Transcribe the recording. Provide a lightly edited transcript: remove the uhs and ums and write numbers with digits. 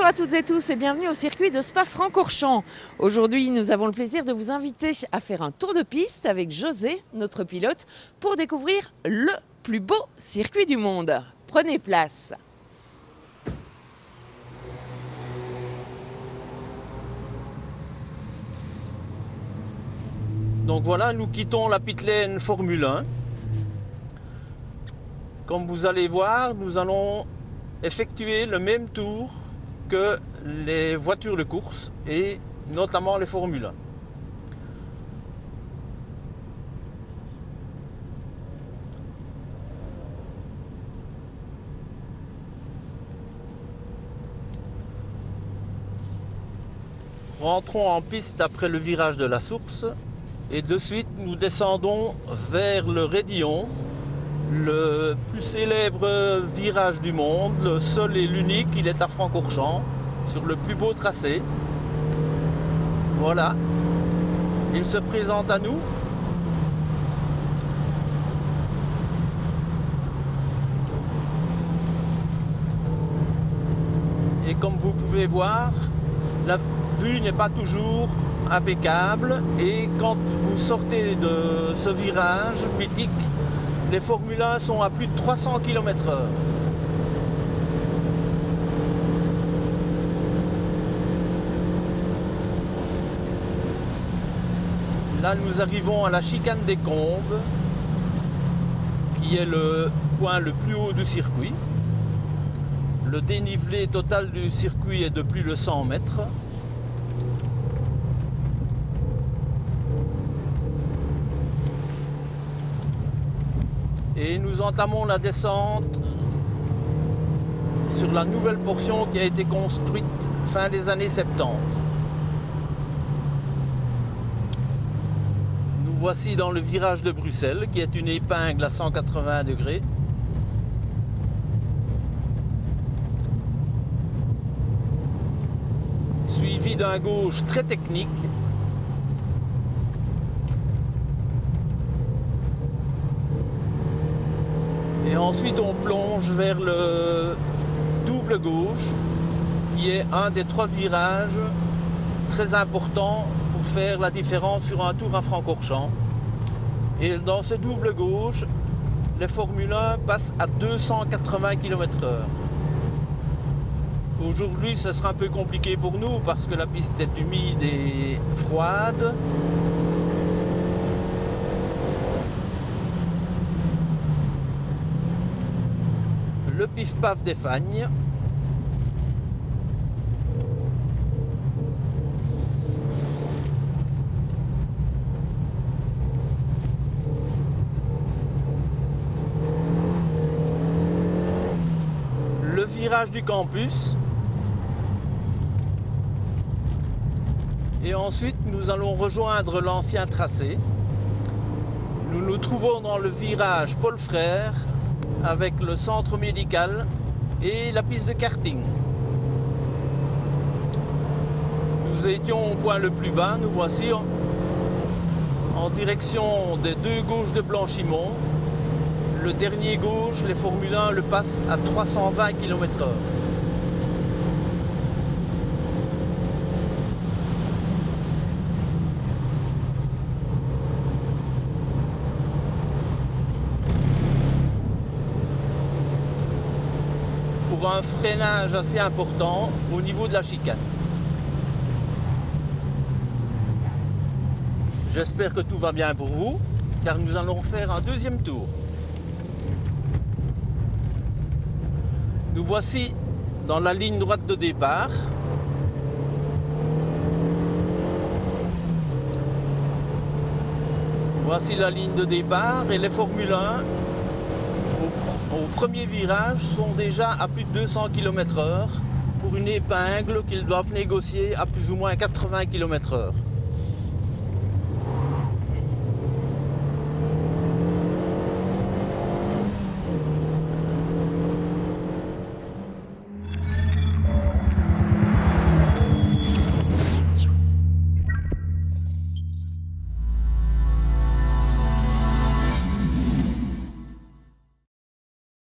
à toutes et tous et bienvenue au circuit de Spa-Francorchamps. Aujourd'hui, nous avons le plaisir de vous inviter à faire un tour de piste avec José, notre pilote, pour découvrir le plus beau circuit du monde. Prenez place. Donc voilà, nous quittons la pit lane Formule 1. Comme vous allez voir, nous allons effectuer le même tour que les voitures de course et notamment les Formule 1. Rentrons en piste après le virage de la source et de suite nous descendons vers le Raidillon, le plus célèbre virage du monde, le seul et l'unique. Il est à Francorchamps, sur le plus beau tracé. Voilà, il se présente à nous. Et comme vous pouvez voir, la vue n'est pas toujours impeccable et quand vous sortez de ce virage mythique, les Formule 1 sont à plus de 300 km/h. Là, nous arrivons à la chicane des Combes, qui est le point le plus haut du circuit. Le dénivelé total du circuit est de plus de 100 mètres. Et nous entamons la descente sur la nouvelle portion qui a été construite fin des années 70. Nous voici dans le virage de Bruxelles, qui est une épingle à 180 degrés. Suivi d'un gauche très technique. Et ensuite on plonge vers le double gauche, qui est un des 3 virages très importants pour faire la différence sur un tour à Francorchamps. Et dans ce double gauche, les Formule 1 passent à 280 km/h. Aujourd'hui, ce sera un peu compliqué pour nous parce que la piste est humide et froide. Le pif-paf des Fagnes. Le virage du campus. Et ensuite, nous allons rejoindre l'ancien tracé. Nous nous trouvons dans le virage Paul Frère, avec le centre médical et la piste de karting. Nous étions au point le plus bas, nous voici en direction des 2 gauches de Blanchimont. Le dernier gauche, les Formule 1 le passent à 320 km/h. Pour un freinage assez important au niveau de la chicane. J'espère que tout va bien pour vous, car nous allons faire un deuxième tour. Nous voici dans la ligne droite de départ. Voici la ligne de départ et les Formule 1 au premier virage sont déjà à plus de 200 km/h pour une épingle qu'ils doivent négocier à plus ou moins 80 km/h.